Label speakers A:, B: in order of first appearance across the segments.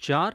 A: 4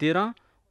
A: 13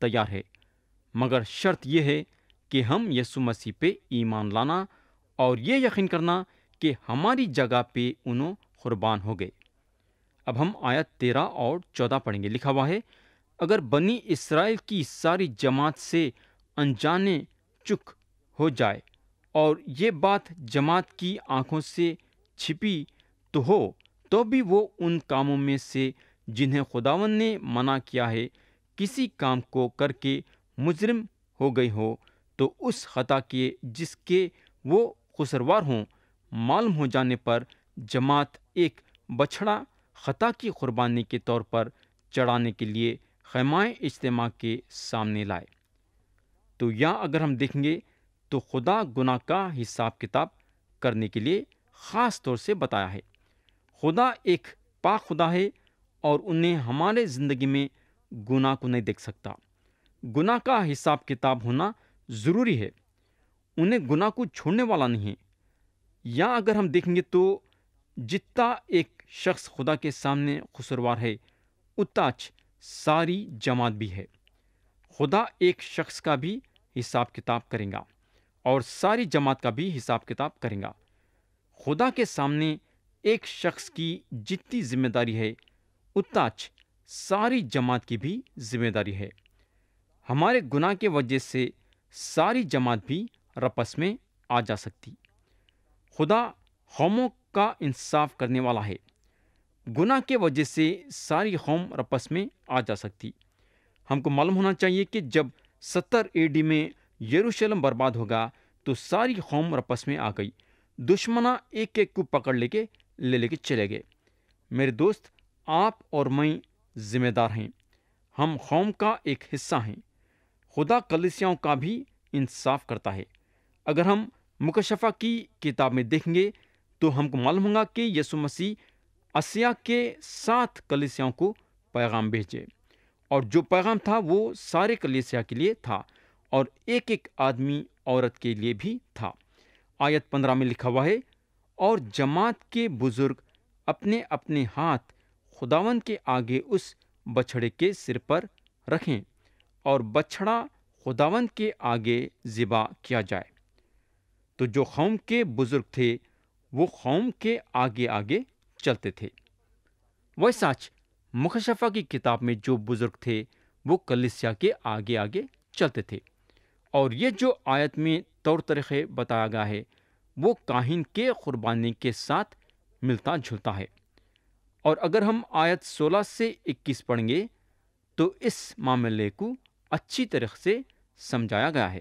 A: تیار ہے، مگر شرط یہ ہے کہ ہم یسوع مسیح پہ ایمان لانا اور یہ یقین کرنا کہ ہماری جگہ پہ انہوں قربان ہو گئے۔ اب ہم آیت 13 اور 14 پڑھیں گے۔ لکھا ہوا ہے، اگر بنی اسرائیل کی ساری جماعت سے انجانے چک ہو جائے اور یہ بات جماعت کی آنکھوں سے چھپی تو ہو، تو بھی وہ ان کاموں میں سے جنہیں خداوند نے منع کیا ہے کسی کام کو کر کے مجرم ہو گئی ہو، تو اس خطا کے جس کے وہ قصوروار ہوں معلوم ہو جانے پر جماعت ایک بچھڑا خطا کی قربانی کے طور پر چڑھانے کے لیے خیمہ اجتماع کے سامنے لائے۔ تو یہاں اگر ہم دیکھیں گے تو خدا گناہ کا حساب کتاب کرنے کے لیے خاص طور سے بتایا ہے۔ خدا ایک پاک خدا ہے اور انہیں ہمارے زندگی میں گناہ کو نہیں دیکھ سکتا۔ گناہ کا حساب کتاب ہونا ضروری ہے، انہیں گناہ کو چھوڑنے والا نہیں ہے۔ یا اگر ہم دیکھیں گے تو جتنا ایک شخص خدا کے سامنے قصوروار ہے اتنا ساری جماعت بھی ہے۔ خدا ایک شخص کا بھی حساب کتاب کرے گا اور ساری جماعت کا بھی حساب کتاب کرے گا۔ خدا کے سامنے ایک شخص کی جتنی ذمہ داری ہے اتنا ساری جماعت کی بھی ذمہ داری ہے۔ ہمارے گناہ کے وجہ سے ساری جماعت بھی رپس میں آ جا سکتی۔ خدا قوموں کا انصاف کرنے والا ہے، گناہ کے وجہ سے ساری قوم رپس میں آ جا سکتی۔ ہم کو معلوم ہونا چاہیے کہ جب 70 AD میں یروشلم برباد ہوگا تو ساری قوم رپس میں آ گئی، دشمنہ ایک ایک کو پکڑ لے کے چلے گئے۔ میرے دوست، آپ اور میں ذمہ دار ہیں، ہم قوم کا ایک حصہ ہیں۔ خدا کلیسیاؤں کا بھی انصاف کرتا ہے۔ اگر ہم مکشفہ کی کتاب میں دیکھیں گے تو ہم کو معلوم ہوگا کہ یسوع مسیح اسیا کے 7 کلیسیاؤں کو پیغام بھیجے، اور جو پیغام تھا وہ سارے کلیسیا کے لیے تھا اور ایک ایک آدمی عورت کے لیے بھی تھا۔ آیت 15 میں لکھا ہوا ہے، اور جماعت کے بزرگ اپنے اپنے ہاتھ خداوند کے آگے اس بچھڑے کے سر پر رکھیں اور بچھڑا خداوند کے آگے ذبح کیا جائے۔ تو جو قوم کے بزرگ تھے وہ قوم کے آگے آگے چلتے تھے۔ ویسا مکشفہ کی کتاب میں جو بزرگ تھے وہ کلیسیا کے آگے آگے چلتے تھے، اور یہ جو آیت میں طور طریقے بتایا گیا ہے وہ کاہن کے قربانی کے ساتھ ملتا جلتا ہے۔ اور اگر ہم آیت 16 سے 21 پڑھیں گے تو اس معاملے کو اچھی طرح سے سمجھایا گیا ہے۔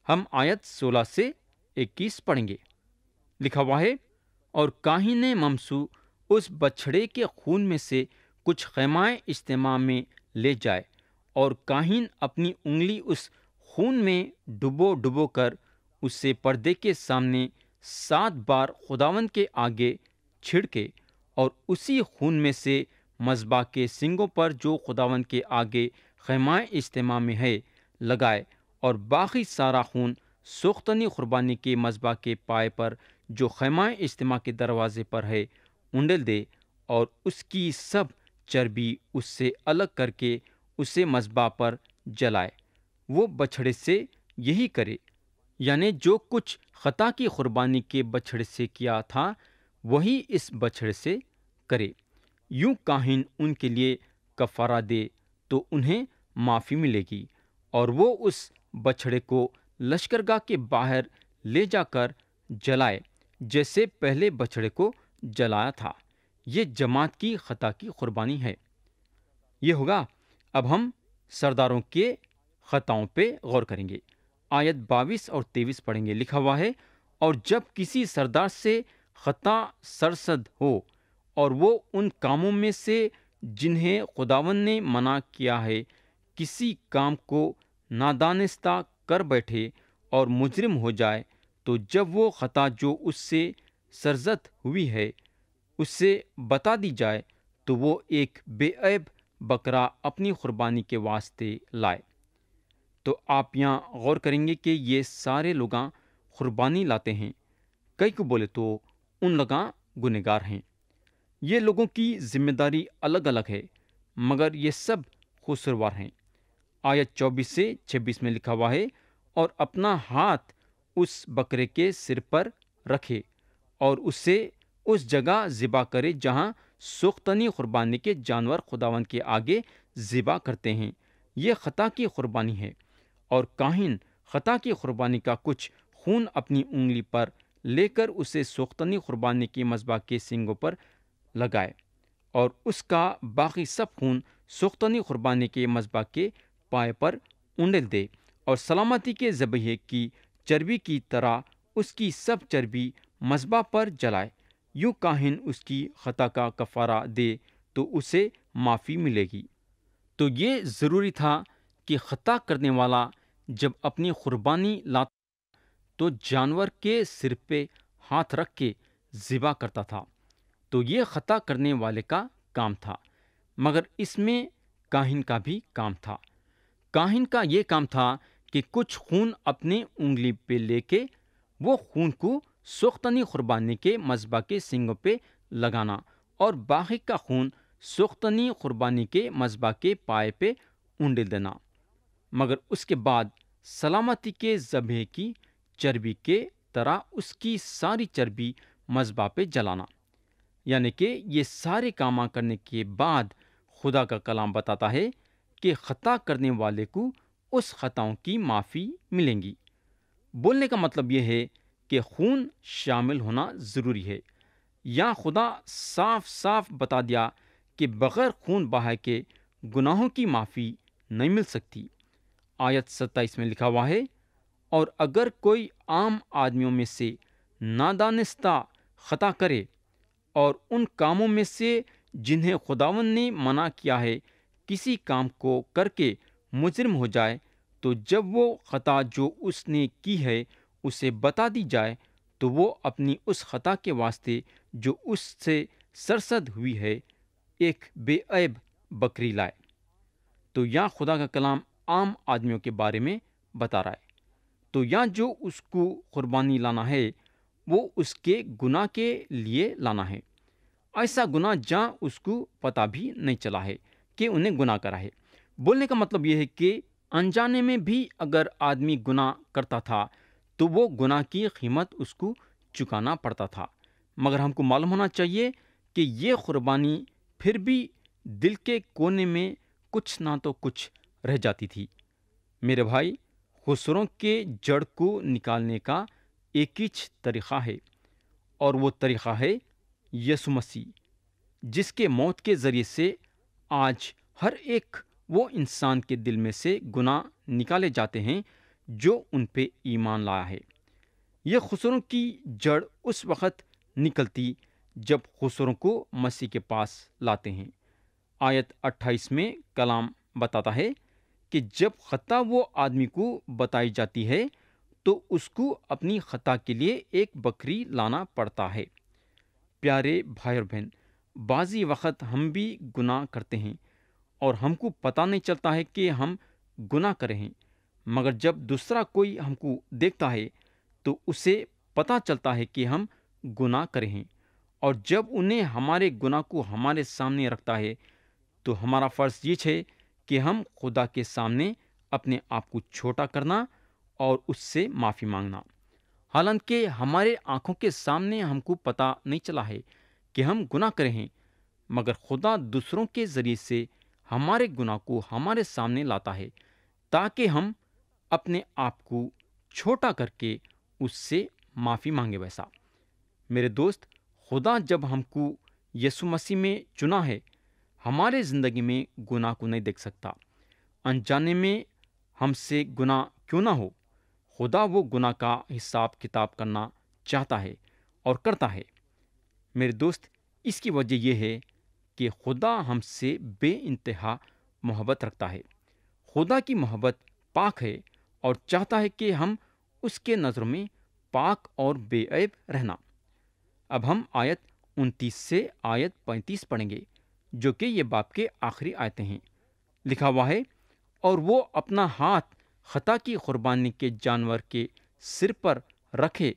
A: ہم آیت 16 سے 21 پڑھیں گے۔ لکھا ہوا ہے، اور کاہن ممسو اس بچھڑے کے خون میں سے کچھ خیمہ اجتماع میں لے جائے، اور کاہن اپنی انگلی اس خون میں ڈبو کر اسے پردے کے سامنے 7 بار خداوند کے آگے چھڑکے، اور اسی خون میں سے مذبح کے سنگوں پر جو خداوند کے آگے خیمہ اجتماع میں ہے لگائے، اور باقی سارا خون سوختنی قربانی کے مذبح کے پائے پر جو خیمہ اجتماع کے دروازے پر ہے انڈل دے، اور اس کی سب چربی اس سے الگ کر کے اسے مذبح پر جلائے۔ وہ بچھڑے سے یہی کرے، یعنی جو کچھ خطا کی قربانی کے بچھڑے سے کیا تھا وہی اس بچھڑے سے کرے۔ یوں کاہن ان کے لیے کفارہ دے تو انہیں معافی ملے گی، اور وہ اس بچھڑے کو لشکرگاہ کے باہر لے جا کر جلائے جیسے پہلے بچھڑے کو جلایا تھا۔ یہ جماعت کی خطا کی قربانی ہے۔ یہ ہوگا۔ اب ہم سرداروں کے خطاؤں پہ غور کریں گے۔ آیت 22 اور 23 پڑھیں گے۔ لکھا ہوا ہے، اور جب کسی سردار سے خطا سرزد ہو اور وہ ان کاموں میں سے جنہیں خداوند نے منع کیا ہے کسی کام کو نادانستہ کر بیٹھے اور مجرم ہو جائے، تو جب وہ خطا جو اس سے سرزد ہوئی ہے اسے بتا دی جائے تو وہ ایک بے عیب بکرا اپنی قربانی کے واسطے لائے۔ تو آپ یہاں غور کریں گے کہ یہ سارے لوگاں قربانی لاتے ہیں۔ کئی کو بولے تو ان لوگاں گنہگار ہیں۔ یہ لوگوں کی ذمہ داری الگ الگ ہے، مگر یہ سب قصوروار ہیں۔ آیت 24 سے 26 میں لکھا ہوا ہے، اور اپنا ہاتھ اس بکرے کے سر پر رکھے اور اسے اس جگہ ذبح کرے جہاں سوختنی قربانی کے جانور خداوند کے آگے ذبح کرتے ہیں، یہ خطا کی قربانی ہے۔ اور کاہن خطا کی قربانی کا کچھ خون اپنی انگلی پر لے کر اسے سوختنی قربانی کے مذبح کے سنگوں پر لگائے، اور اس کا باقی سب خون سوختنی قربانی کے مذبح کے پائے پر اونڈل دے، اور سلامتی کے ذبیحے کی چربی کی طرح اس کی سب چربی مذبح پر جلائے۔ یوں کاہن اس کی خطا کا کفارہ دے تو اسے معافی ملے گی۔ تو یہ ضروری تھا کہ خطا کرنے والا جب اپنی قربانی لاتا تو جانور کے سر پہ ہاتھ رکھ کے ذبح کرتا تھا، تو یہ خطا کرنے والے کا کام تھا، مگر اس میں کاہن کا بھی کام تھا۔ کاہن کا یہ کام تھا کہ کچھ خون اپنے انگلی پہ لے کے وہ خون کو سوختنی قربانی کے مذبح کے سنگوں پہ لگانا، اور باقی کا خون سوختنی قربانی کے مذبح کے پائے پہ اونڈل دینا، مگر اس کے بعد سلامتی کے ذبیحے کی چربی کے طرح اس کی ساری چربی مذبح پہ جلانا۔ یعنی کہ یہ سارے کام کرنے کے بعد خدا کا کلام بتاتا ہے کہ خطا کرنے والے کو اس خطاؤں کی معافی ملیں گی۔ بولنے کا مطلب یہ ہے کہ خون شامل ہونا ضروری ہے۔ یا خدا صاف صاف بتا دیا کہ بغیر خون بہائے کے گناہوں کی معافی نہیں مل سکتی۔ آیت 27 میں لکھا ہوا ہے، اور اگر کوئی عام آدمیوں میں سے نادانستہ خطا کرے اور ان کاموں میں سے جنہیں خداوند نے منع کیا ہے کسی کام کو کر کے مجرم ہو جائے، تو جب وہ خطا جو اس نے کی ہے اسے بتا دی جائے تو وہ اپنی اس خطا کے واسطے جو اس سے سرزد ہوئی ہے ایک بے عیب بکری لائے۔ تو یا خدا کا کلام عام آدمیوں کے بارے میں بتا رہا ہے، تو یا جو اس کو قربانی لانا ہے وہ اس کے گناہ کے لیے لانا ہے، ایسا گناہ جہاں اس کو پتہ بھی نہیں چلا ہے کہ انہیں گناہ کرا ہے۔ بولنے کا مطلب یہ ہے کہ انجانے میں بھی اگر آدمی گناہ کرتا تھا تو وہ گناہ کی قیمت اس کو چکانا پڑتا تھا، مگر ہم کو معلوم ہونا چاہیے کہ یہ قربانی پھر بھی دل کے کونے میں کچھ نہ تو کچھ رہ جاتی تھی۔ میرے بھائی، خسروں کے جڑ کو نکالنے کا ایک ہی طریقہ ہے، اور وہ طریقہ ہے یسوع مسیح، جس کے موت کے ذریعے سے آج ہر ایک وہ انسان کے دل میں سے گناہ نکالے جاتے ہیں جو ان پہ ایمان لایا ہے۔ یہ خسروں کی جڑ اس وقت نکلتی جب خسروں کو مسیح کے پاس لاتے ہیں۔ آیت 28 میں کلام بتاتا ہے کہ جب خطا وہ آدمی کو بتائی جاتی ہے تو اس کو اپنی خطا کے لیے ایک بکری لانا پڑتا ہے۔ پیارے بھائی اور بہن، بعضی وقت ہم بھی گناہ کرتے ہیں اور ہم کو پتہ نہیں چلتا ہے کہ ہم گناہ کرے ہیں، مگر جب دوسرا کوئی ہم کو دیکھتا ہے تو اسے پتہ چلتا ہے کہ ہم گناہ کرے ہیں، اور جب انہیں ہمارے گناہ کو ہمارے سامنے رکھتا ہے تو ہمارا فرض یہ ہے کہ ہم خدا کے سامنے اپنے آپ کو چھوٹا کرنا اور اس سے معافی مانگنا۔ حالانکہ ہمارے آنکھوں کے سامنے ہم کو پتہ نہیں چلا ہے کہ ہم گناہ کرے ہیں، مگر خدا دوسروں کے ذریعے سے ہمارے گناہ کو ہمارے سامنے لاتا ہے تاکہ ہم اپنے آپ کو چھوٹا کر کے اس سے معافی مانگے۔ ویسا میرے دوست، خدا جب ہم کو یسوع مسیح میں چنا ہے، ہمارے زندگی میں گناہ کو نہیں دیکھ سکتا۔ انجانے میں ہم سے گناہ کیوں نہ ہو، خدا وہ گناہ کا حساب کتاب کرنا چاہتا ہے اور کرتا ہے۔ میرے دوست، اس کی وجہ یہ ہے کہ خدا ہم سے بے انتہا محبت رکھتا ہے۔ خدا کی محبت پاک ہے اور چاہتا ہے کہ ہم اس کے نظروں میں پاک اور بے عیب رہنا۔ اب ہم آیت 29 سے آیت 35 پڑھیں گے، جو کہ یہ باب کے آخری آیتیں ہیں۔ لکھا ہوا ہے، اور وہ اپنا ہاتھ خطا کی قربانی کے جانور کے سر پر رکھے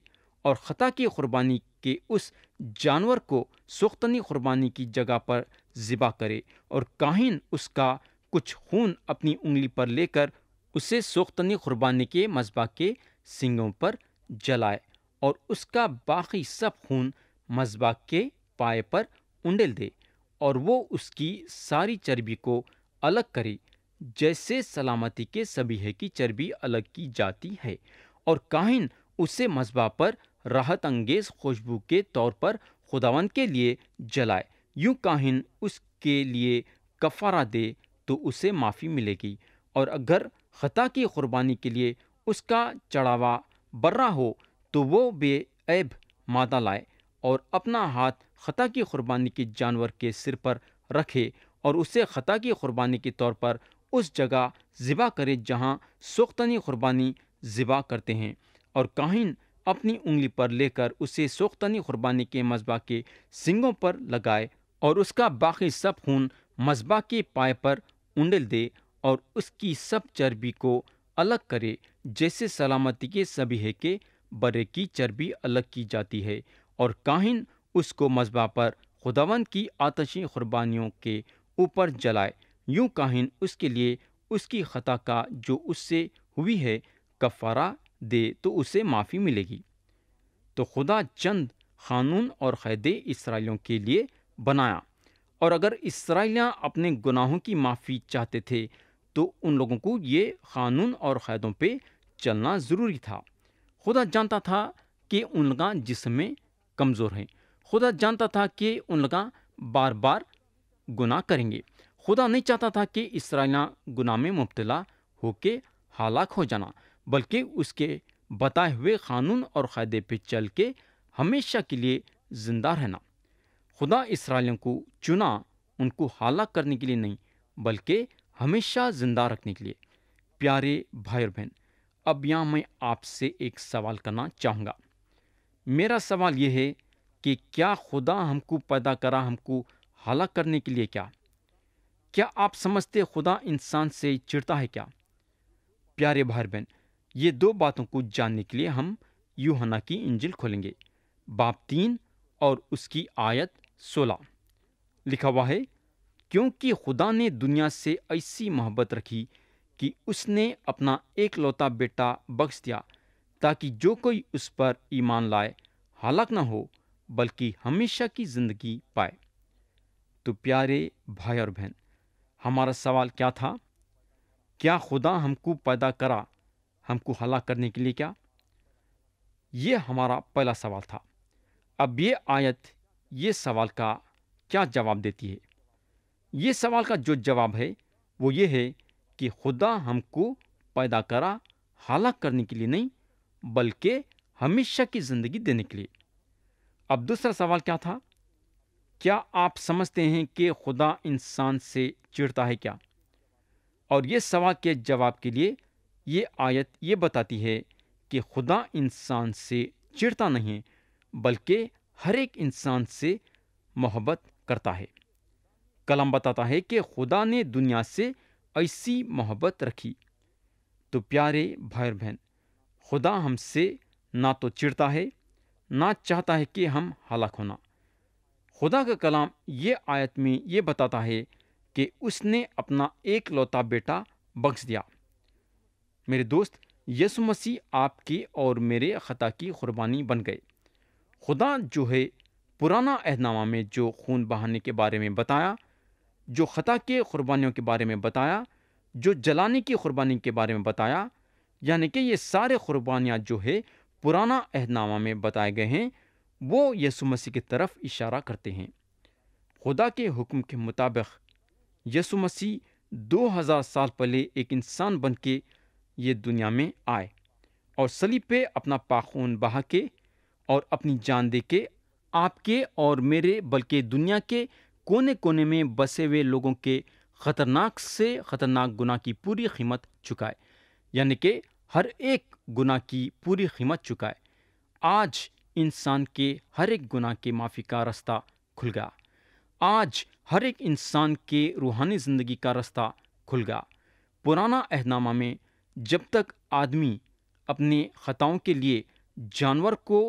A: اور خطا کی قربانی کے اس جانور کو سوختنی قربانی کی جگہ پر ذبح کرے، اور کاہن اس کا کچھ خون اپنی انگلی پر لے کر اسے سوختنی قربانی کے مذبح کے سنگوں پر جلائے اور اس کا باقی سب خون مذبح کے پائے پر انڈیل دے اور وہ اس کی ساری چربی کو الگ کرے، جیسے سلامتی کے ذبیحے کی چربی الگ کی جاتی ہے، اور کاہن اسے مذبح پر راحت انگیز خوشبو کے طور پر خداوند کے لیے جلائے۔ یوں کاہن اس کے لیے کفارہ دے تو اسے معافی ملے گی، اور اگر خطا کی قربانی کے لیے اس کا چڑھاوا برا ہو تو وہ بے عیب مادہ لائے اور اپنا ہاتھ خطا کی قربانی کے جانور کے سر پر رکھے اور اسے خطا کی قربانی کے طور پر اس جگہ ذبح کرے جہاں سوختنی قربانی ذبح کرتے ہیں، اور کاہن اپنی انگلی پر لے کر اسے سوختنی قربانی کے مذبح کے سنگوں پر لگائے اور اس کا باقی سب خون مذبح کے پائے پر انڈیل دے اور اس کی سب چربی کو الگ کرے، جیسے سلامتی کے ذبیحے کے برے کی چربی الگ کی جاتی ہے، اور کاہن اس کو مذبح پر خداوند کی آتشی قربانیوں کے اوپر جلائے۔ یوں کاہن اس کے لیے اس کی خطا کا جو اس سے ہوئی ہے کفارہ دے تو اسے معافی ملے گی۔ تو خدا چند قانون اور قاعدے اسرائیلیوں کے لیے بنایا، اور اگر اسرائیلیاں اپنے گناہوں کی معافی چاہتے تھے تو ان لوگوں کو یہ قانون اور قاعدوں پہ چلنا ضروری تھا۔ خدا جانتا تھا کہ ان لوگاں جسم میں کمزور ہیں، خدا جانتا تھا کہ ان لوگاں بار بار گناہ کریں گے۔ خدا نہیں چاہتا تھا کہ اسرائیلیاں گناہ میں مبتلا ہو کے ہلاک ہو جانا، بلکہ اس کے بتائے ہوئے قانون اور قاعدے پہ چل کے ہمیشہ کے لیے زندہ رہنا۔ خدا اسرائیلیوں کو چنا ان کو ہلاک کرنے کے لیے نہیں، بلکہ ہمیشہ زندہ رکھنے کے لیے۔ پیارے بھائی اور بہن، اب یہاں میں آپ سے ایک سوال کرنا چاہوں گا۔ میرا سوال یہ ہے کہ کیا خدا ہم کو پیدا کرا ہم کو ہلاک کرنے کے لیے؟ کیا آپ سمجھتے خدا انسان سے چڑھتا ہے کیا؟ پیارے بھائی بہن، یہ دو باتوں کو جاننے کے لیے ہم یوحنا کی انجیل کھولیں گے، باب 3 اور اس کی آیت 16۔ لکھا ہوا ہے، کیونکہ خدا نے دنیا سے ایسی محبت رکھی کہ اس نے اپنا ایک لوتا بیٹا بخش دیا، تاکہ جو کوئی اس پر ایمان لائے ہلاک نہ ہو بلکہ ہمیشہ کی زندگی پائے۔ تو پیارے بھائی اور بہن، ہمارا سوال کیا تھا؟ کیا خدا ہم کو پیدا کرا ہم کو ہلاک کرنے کے لیے کیا؟ یہ ہمارا پہلا سوال تھا۔ اب یہ آیت یہ سوال کا کیا جواب دیتی ہے؟ یہ سوال کا جو جواب ہے وہ یہ ہے کہ خدا ہم کو پیدا کرا ہلاک کرنے کے لیے نہیں بلکہ ہمیشہ کی زندگی دینے کے لیے۔ اب دوسرا سوال کیا تھا؟ کیا آپ سمجھتے ہیں کہ خدا انسان سے چڑھتا ہے کیا؟ اور یہ سوال کے جواب کے لیے یہ آیت یہ بتاتی ہے کہ خدا انسان سے چڑھتا نہیں بلکہ ہر ایک انسان سے محبت کرتا ہے۔ کلام بتاتا ہے کہ خدا نے دنیا سے ایسی محبت رکھی۔ تو پیارے بھائی بہن، خدا ہم سے نہ تو چڑھتا ہے نہ چاہتا ہے کہ ہم ہلاک ہونا۔ خدا کا کلام یہ آیت میں یہ بتاتا ہے کہ اس نے اپنا ایک لوتا بیٹا بخش دیا۔ میرے دوست، یسوع مسیح آپ کے اور میرے خطا کی قربانی بن گئے۔ خدا جو ہے پرانا عہد نامہ میں جو خون بہانے کے بارے میں بتایا، جو خطا کے قربانیوں کے بارے میں بتایا، جو جلانے کی قربانی کے بارے میں بتایا، یعنی کہ یہ سارے قربانیاں جو ہے پرانا عہد نامہ میں بتائے گئے ہیں، وہ یسوع مسیح کی طرف اشارہ کرتے ہیں۔ خدا کے حکم کے مطابق یسوع مسیح 2000 سال پہلے ایک انسان بن کے یہ دنیا میں آئے اور صلیب پہ اپنا پاک خون بہا کے اور اپنی جان دے کے آپ کے اور میرے بلکہ دنیا کے کونے کونے میں بسے ہوئے لوگوں کے خطرناک سے خطرناک گناہ کی پوری قیمت چکائے، یعنی کہ ہر ایک گناہ کی پوری قیمت چکائے۔ آج انسان کے ہر ایک گناہ کے معافی کا راستہ کھل گیا۔ آج ہر ایک انسان کے روحانی زندگی کا راستہ کھل گیا۔ پرانا عہد نامہ میں جب تک آدمی اپنے خطاؤں کے لیے جانور کو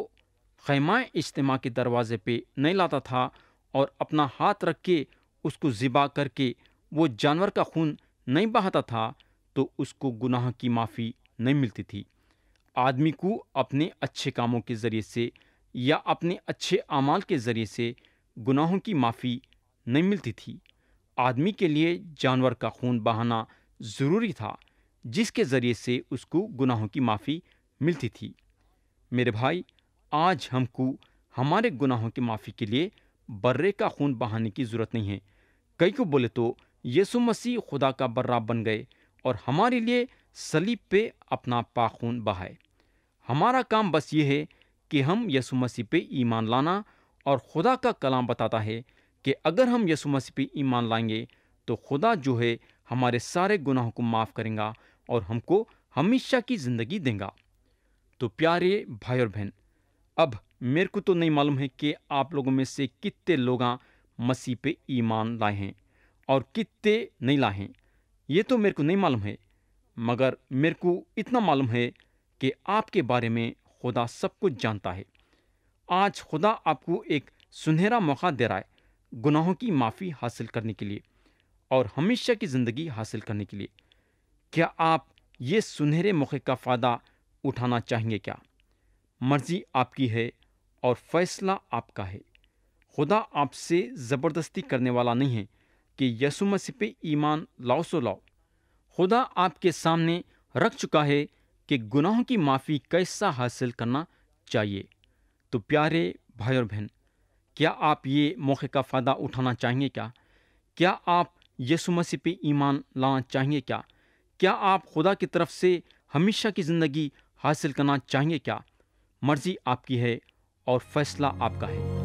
A: خیمہ اجتماع کے دروازے پہ نہیں لاتا تھا اور اپنا ہاتھ رکھ کے اس کو ذبح کر کے وہ جانور کا خون نہیں بہاتا تھا تو اس کو گناہ کی معافی نہیں ملتی تھی۔ آدمی کو اپنے اچھے کاموں کے ذریعے سے یا اپنے اچھے اعمال کے ذریعے سے گناہوں کی معافی نہیں ملتی تھی۔ آدمی کے لیے جانور کا خون بہانا ضروری تھا، جس کے ذریعے سے اس کو گناہوں کی معافی ملتی تھی۔ میرے بھائی، آج ہم کو ہمارے گناہوں کی معافی کے لیے برے کا خون بہانے کی ضرورت نہیں ہے۔ کئی کو بولے تو یسوع مسیح خدا کا برا بن گئے اور ہمارے لیے صلیب پہ اپنا پاک خون بہائے۔ ہمارا کام بس یہ ہے کہ ہم یسوع مسیح پہ ایمان لانا، اور خدا کا کلام بتاتا ہے کہ اگر ہم یسوع مسیح پہ ایمان لائیں گے تو خدا جو ہے ہمارے سارے گناہوں کو معاف کریں گا اور ہم کو ہمیشہ کی زندگی دیں گا۔ تو پیارے بھائی اور بہن، اب میرے کو تو نہیں معلوم ہے کہ آپ لوگوں میں سے کتنے لوگ مسیح پہ ایمان لائے ہیں اور کتنے نہیں لائے ہیں، یہ تو میرے کو نہیں معلوم ہے، مگر میرے کو اتنا معلوم ہے کہ آپ کے بارے میں خدا سب کچھ جانتا ہے۔ آج خدا آپ کو ایک سنہرا موقع دے رہا ہے گناہوں کی معافی حاصل کرنے کے لیے اور ہمیشہ کی زندگی حاصل کرنے کے لیے۔ کیا آپ یہ سنہرے موقع کا فائدہ اٹھانا چاہیں گے کیا؟ مرضی آپ کی ہے اور فیصلہ آپ کا ہے۔ خدا آپ سے زبردستی کرنے والا نہیں ہے کہ یسوع مسیح پہ ایمان لاؤ سو لاؤ۔ خدا آپ کے سامنے رکھ چکا ہے کہ گناہوں کی معافی کیسا حاصل کرنا چاہیے۔ تو پیارے بھائی اور بہن، کیا آپ یہ موقع کا فائدہ اٹھانا چاہیں گے کیا؟ کیا آپ یسوع مسیح پہ ایمان لانا چاہیں گے کیا؟ کیا آپ خدا کی طرف سے ہمیشہ کی زندگی حاصل کرنا چاہیں گے کیا؟ مرضی آپ کی ہے اور فیصلہ آپ کا ہے۔